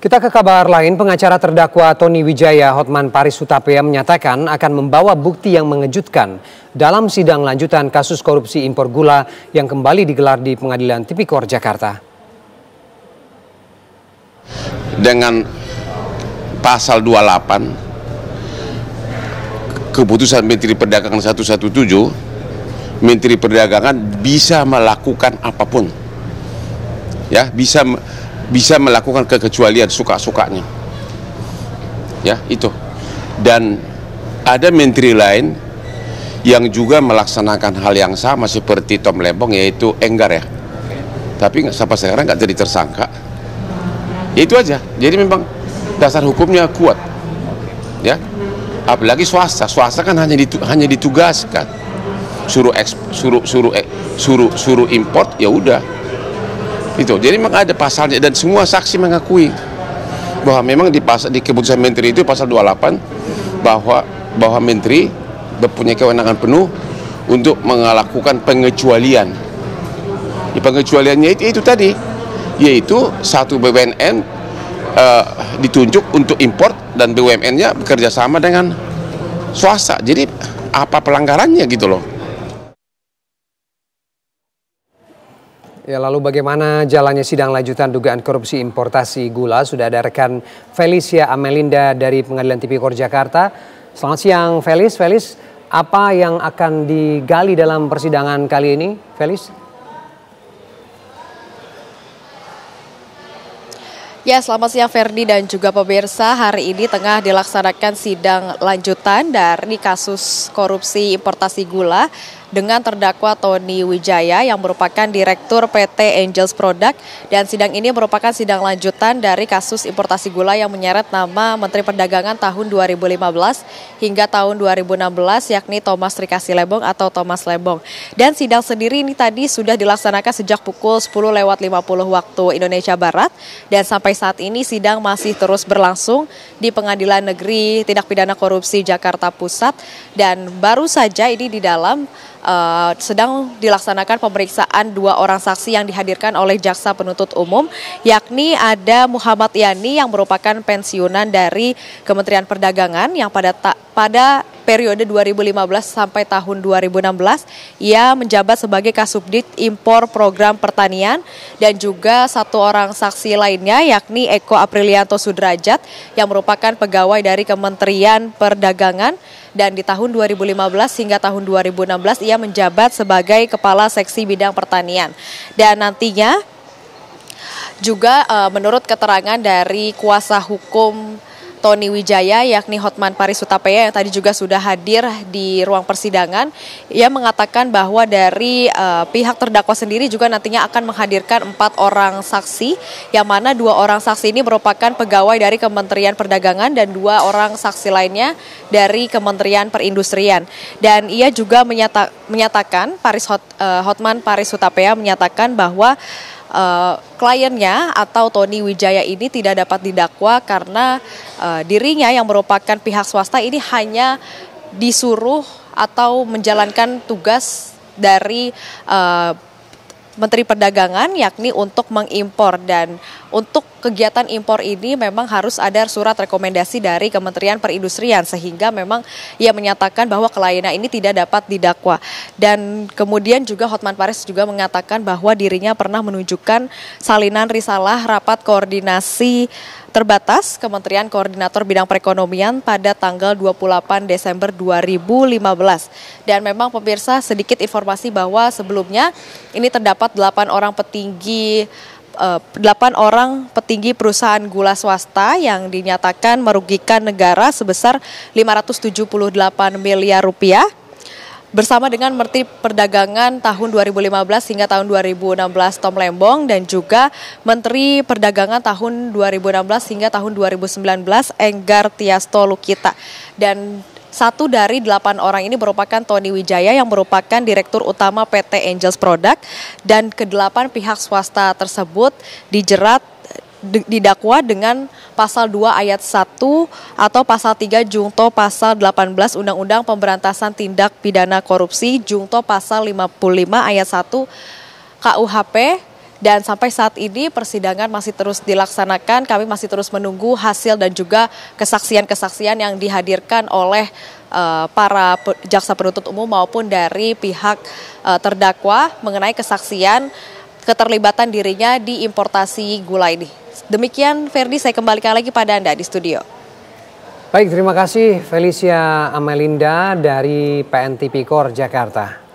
Kita ke kabar lain, pengacara terdakwa Tony Wijaya Hotman Paris Hutapea menyatakan akan membawa bukti yang mengejutkan dalam sidang lanjutan kasus korupsi impor gula yang kembali digelar di Pengadilan Tipikor Jakarta. Dengan pasal 28 keputusan Menteri Perdagangan 117, Menteri Perdagangan bisa melakukan apapun, ya, bisa melakukan kekecualian suka-sukanya, ya itu. Dan ada menteri lain yang juga melaksanakan hal yang sama seperti Tom Lembong, yaitu Enggar, ya. Tapi sampai sekarang nggak jadi tersangka. Itu aja. Jadi memang dasar hukumnya kuat, ya. Apalagi swasta kan hanya ditugaskan suruh import, ya udah. Itu. Jadi memang ada pasalnya dan semua saksi mengakui bahwa memang di keputusan menteri itu pasal 28 bahwa menteri mempunyai kewenangan penuh untuk melakukan pengecualian. Pengecualiannya itu tadi, yaitu satu BUMN ditunjuk untuk import dan BUMN-nya bekerja sama dengan swasta. Jadi apa pelanggarannya gitu loh. Ya, lalu bagaimana jalannya sidang lanjutan dugaan korupsi importasi gula? Sudah ada rekan Felicia Amelinda dari Pengadilan Tipikor Jakarta. Selamat siang, Felis. Felis, apa yang akan digali dalam persidangan kali ini, Felis? Ya, selamat siang Ferdi dan juga pemirsa. Hari ini tengah dilaksanakan sidang lanjutan dari kasus korupsi importasi gula dengan terdakwa Tony Wijaya yang merupakan Direktur PT Angels Product, dan sidang ini merupakan sidang lanjutan dari kasus importasi gula yang menyeret nama Menteri Perdagangan tahun 2015 hingga tahun 2016, yakni Thomas Trikasih Lembong atau Thomas Lembong. Dan sidang sendiri ini tadi sudah dilaksanakan sejak pukul 10.50 waktu Indonesia Barat, dan sampai saat ini sidang masih terus berlangsung di Pengadilan Negeri Tindak Pidana Korupsi Jakarta Pusat, dan baru saja ini di dalam sedang dilaksanakan pemeriksaan dua orang saksi yang dihadirkan oleh jaksa penuntut umum, yakni ada Muhammad Yani yang merupakan pensiunan dari Kementerian Perdagangan yang pada periode 2015 sampai tahun 2016 ia menjabat sebagai Kasubdit Impor Program Pertanian, dan juga satu orang saksi lainnya yakni Eko Aprilianto Sudrajat yang merupakan pegawai dari Kementerian Perdagangan, dan di tahun 2015 hingga tahun 2016 ia menjabat sebagai Kepala Seksi Bidang Pertanian. Dan nantinya juga menurut keterangan dari kuasa hukum Tony Wijaya yakni Hotman Paris Hutapea yang tadi juga sudah hadir di ruang persidangan, ia mengatakan bahwa dari pihak terdakwa sendiri juga nantinya akan menghadirkan 4 orang saksi, yang mana 2 orang saksi ini merupakan pegawai dari Kementerian Perdagangan dan 2 orang saksi lainnya dari Kementerian Perindustrian. Dan ia juga menyatakan Hotman Paris Hutapea menyatakan bahwa kliennya atau Tony Wijaya ini tidak dapat didakwa karena dirinya yang merupakan pihak swasta ini hanya disuruh atau menjalankan tugas dari Menteri Perdagangan, yakni untuk mengimpor, dan untuk kegiatan impor ini memang harus ada surat rekomendasi dari Kementerian Perindustrian, sehingga memang ia menyatakan bahwa kliennya ini tidak dapat didakwa. Dan kemudian juga Hotman Paris juga mengatakan bahwa dirinya pernah menunjukkan salinan risalah rapat koordinasi terbatas Kementerian Koordinator Bidang Perekonomian pada tanggal 28 Desember 2015. Dan memang pemirsa, sedikit informasi bahwa sebelumnya ini terdapat 8 orang petinggi perusahaan gula swasta yang dinyatakan merugikan negara sebesar 578 miliar rupiah. Bersama dengan Menteri Perdagangan tahun 2015 hingga tahun 2016 Tom Lembong, dan juga Menteri Perdagangan tahun 2016 hingga tahun 2019 Enggar Tiasto Lukita. Dan satu dari 8 orang ini merupakan Tony Wijaya yang merupakan Direktur Utama PT Angels Product, dan ke-8 pihak swasta tersebut didakwa dengan pasal 2 ayat 1 atau pasal 3 jungto pasal 18 Undang-Undang Pemberantasan Tindak Pidana Korupsi jungto pasal 55 ayat 1 KUHP Dan sampai saat ini persidangan masih terus dilaksanakan. Kami masih terus menunggu hasil dan juga kesaksian-kesaksian yang dihadirkan oleh para jaksa penuntut umum maupun dari pihak terdakwa mengenai kesaksian keterlibatan dirinya di importasi gula ini. Demikian Ferdi, saya kembalikan lagi pada Anda di studio. Baik, terima kasih Felicia Amelinda dari PN Tipikor Jakarta.